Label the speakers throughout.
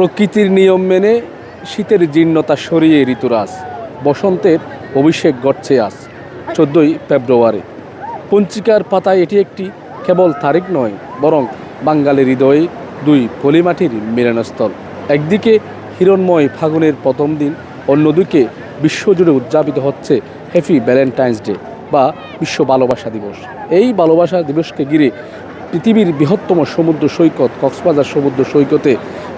Speaker 1: প্রকৃতির নিয়ম মেনে শীতের জীর্ণতা সরিয়ে ঋতুরাজ, বসন্তের অভিষেক ঘটছে আজ 14ই ফেব্রুয়ারি। পঞ্জিকার পাতায় এটি একটি কেবল তারিখ নয়, বরং বাঙালির হৃদয়ে দুই পলিমাটির মিলনস্থল। একদিকে হিরণময় ফাগুনের প্রথম দিন, অন্যদিকে বিশ্বজুড়ে উদযাপিত হচ্ছে হ্যাপি ভ্যালেন্টাইন্স ডে বা বিশ্ব ভালোবাসা দিবস। এই ভালোবাসা দিবসকে ঘিরে পৃথিবীর বৃহত্তম সমুদ্র সৈকত কক্সবাজার সমুদ্র সৈকতে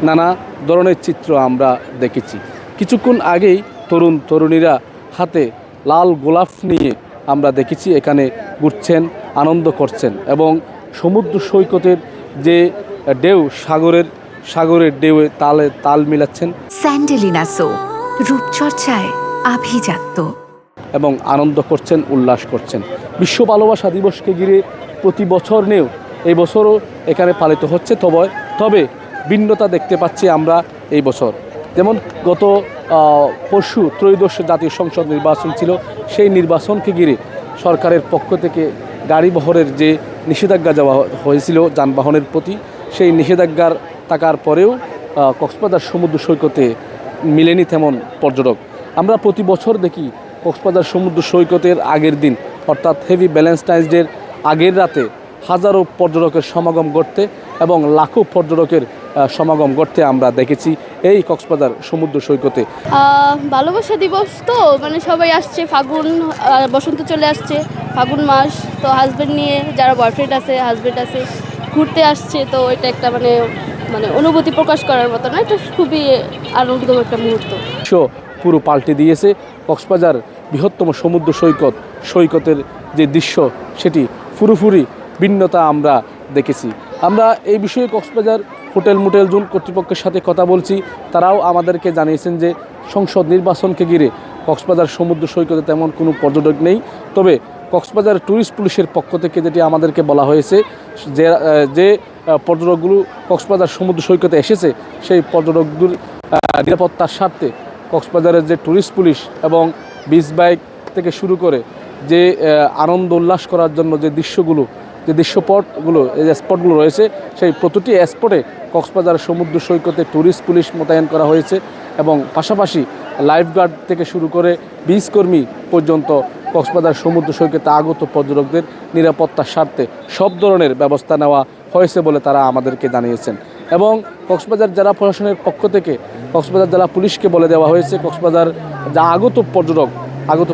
Speaker 1: নানা ধরনের চিত্র আমরা দেখেছি। কিছুক্ষণ আগেই তরুণ তরুণীরা হাতে লাল গোলাপ নিয়ে আমরা দেখেছি এখানে ঘুরছেন, আনন্দ করছেন এবং সমুদ্র সৈকতের যে ঢেউ, সাগরের ঢেউয়ে তাল মিলাচ্ছেন।
Speaker 2: স্যান্ডেলিনা সো, রূপচর্চায় আভিজাত্য
Speaker 1: এবং আনন্দ করছেন, উল্লাস করছেন। বিশ্ব ভালোবাসা দিবসকে ঘিরে প্রতি বছর নেও এই বছরও এখানে পালিত হচ্ছে। তবে ভিন্নতা দেখতে পাচ্ছি আমরা এই বছর। যেমন গত পরশু ত্রয়োদশ জাতীয় সংসদ নির্বাচন ছিল, সেই নির্বাচনকে ঘিরে সরকারের পক্ষ থেকে গাড়ি বহরের যে নিষেধাজ্ঞা দেওয়া হয়েছিল যানবাহনের প্রতি, সেই নিষেধাজ্ঞার থাকার পরেও কক্সবাজার সমুদ্র সৈকতে মিলেনি তেমন পর্যটক। আমরা প্রতি বছর দেখি কক্সবাজার সমুদ্র সৈকতের আগের দিন অর্থাৎ হেভি ভ্যালেন্টাইন্স ডের আগের রাতে হাজারো পর্যটকের সমাগম ঘটতে এবং লাখো পর্যটকের সমাগম ঘটতে আমরা দেখেছি এই কক্সবাজার সমুদ্র সৈকতে।
Speaker 3: ভালোবাসা দিবস তো মানে সবাই আসছে, ফাগুন বসন্ত চলে আসছে, ফাগুন মাস তো হাজব্যান্ড নিয়ে যারা বয়ফ্রেন্ড আছে, হাজব্যান্ড আছে, ঘুরতে আসছে। তো এটা একটা মানে অনুভূতি প্রকাশ করার মতো না, এটা খুবই আনন্দ একটা মুহূর্ত।
Speaker 1: পুরো পাল্টে দিয়েছে কক্সবাজার বৃহত্তম সমুদ্র সৈকতের যে দৃশ্য, সেটি পুরোপুরি ভিন্নতা আমরা দেখেছি। আমরা এই বিষয়ে কক্সবাজার হোটেল মোটেল জোন কর্তৃপক্ষের সাথে কথা বলছি। তারাও আমাদেরকে জানিয়েছেন যে সংসদ নির্বাচনকে ঘিরে কক্সবাজার সমুদ্র সৈকতে তেমন কোনো পর্যটক নেই। তবে কক্সবাজার ট্যুরিস্ট পুলিশের পক্ষ থেকে যেটি আমাদেরকে বলা হয়েছে, যে পর্যটকগুলো কক্সবাজার সমুদ্র সৈকতে এসেছে, সেই পর্যটকদের নিরাপত্তার স্বার্থে কক্সবাজারের যে ট্যুরিস্ট পুলিশ এবং বিচ বাইক থেকে শুরু করে যে আনন্দ উল্লাস করার জন্য যে স্পটগুলো রয়েছে, সেই প্রতিটি স্পটে কক্সবাজার সমুদ্র সৈকতে ট্যুরিস্ট পুলিশ মোতায়েন করা হয়েছে এবং পাশাপাশি লাইফগার্ড থেকে শুরু করে বিচ কর্মী পর্যন্ত কক্সবাজার সমুদ্র সৈকতে আগত পর্যটকদের নিরাপত্তার স্বার্থে সব ধরনের ব্যবস্থা নেওয়া হয়েছে বলে তারা আমাদেরকে জানিয়েছেন। এবং কক্সবাজার জেলা প্রশাসনের পক্ষ থেকে কক্সবাজার জেলা পুলিশকে বলে দেওয়া হয়েছে কক্সবাজার যা আগত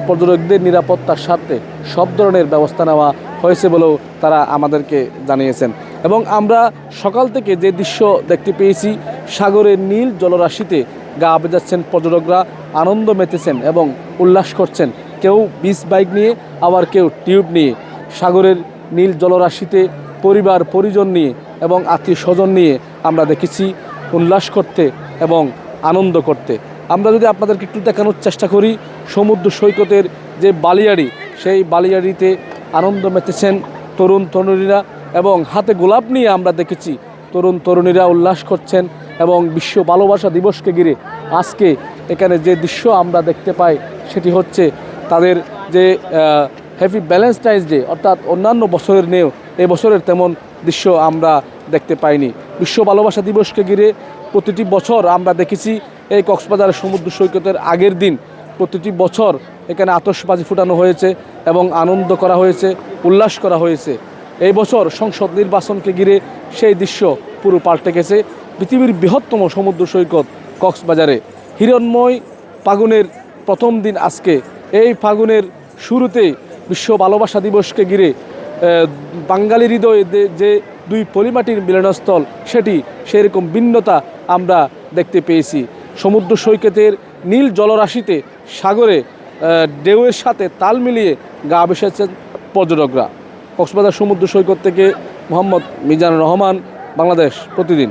Speaker 1: পর্যটকদের নিরাপত্তার স্বার্থে সব ধরনের ব্যবস্থা নেওয়া হয়েছে বলেও তারা আমাদেরকে জানিয়েছেন। এবং আমরা সকাল থেকে যে দৃশ্য দেখতে পেয়েছি, সাগরের নীল জলরাশিতে গা ভেজাচ্ছেন পর্যটকরা, আনন্দ মেতেছেন এবং উল্লাস করছেন। কেউ বিচ বাইক নিয়ে, আবার কেউ টিউব নিয়ে সাগরের নীল জলরাশিতে পরিবার পরিজন নিয়ে এবং আত্মীয় স্বজন নিয়ে আমরা দেখেছি উল্লাস করতে এবং আনন্দ করতে। আমরা যদি আপনাদেরকে একটু দেখানোর চেষ্টা করি, সমুদ্র সৈকতের যে বালিয়াড়ি, সেই বালিয়াড়িতে আনন্দ মেতেছেন তরুণ তরুণীরা এবং হাতে গোলাপ নিয়ে আমরা দেখেছি তরুণ তরুণীরা উল্লাস করছেন। এবং বিশ্ব ভালোবাসা দিবসকে ঘিরে আজকে এখানে যে দৃশ্য আমরা দেখতে পাই, সেটি হচ্ছে তাদের যে হ্যাপি ভ্যালেন্টাইন্স ডে, অর্থাৎ অন্যান্য বছরের নেও এই বছরের তেমন দৃশ্য আমরা দেখতে পাইনি। বিশ্ব ভালোবাসা দিবসকে ঘিরে প্রতিটি বছর আমরা দেখেছি এই কক্সবাজার সমুদ্র সৈকতের আগের দিন প্রতিটি বছর এখানে আতশবাজি ফুটানো হয়েছে এবং আনন্দ করা হয়েছে, উল্লাস করা হয়েছে। এই বছর সংসদ নির্বাচনকে ঘিরে সেই দৃশ্য পুরো পাল্টে গেছে। পৃথিবীর বৃহত্তম সমুদ্র সৈকত কক্সবাজারে হিরণময় ফাগুনের প্রথম দিন আজকে। এই ফাগুনের শুরুতে বিশ্ব ভালোবাসা দিবসকে ঘিরে বাঙালির হৃদয়ে যে দুই পলিমাটির মিলনস্থল, সেটি সেরকম ভিন্নতা আমরা দেখতে পেয়েছি। সমুদ্র সৈকতের নীল জলরাশিতে সাগরে ঢেউয়ের সাথে তাল মিলিয়ে গা ভেসেছেন পর্যটকরা। কক্সবাজার সমুদ্র সৈকত থেকে মোহাম্মদ মিজানুর রহমান, বাংলাদেশ প্রতিদিন।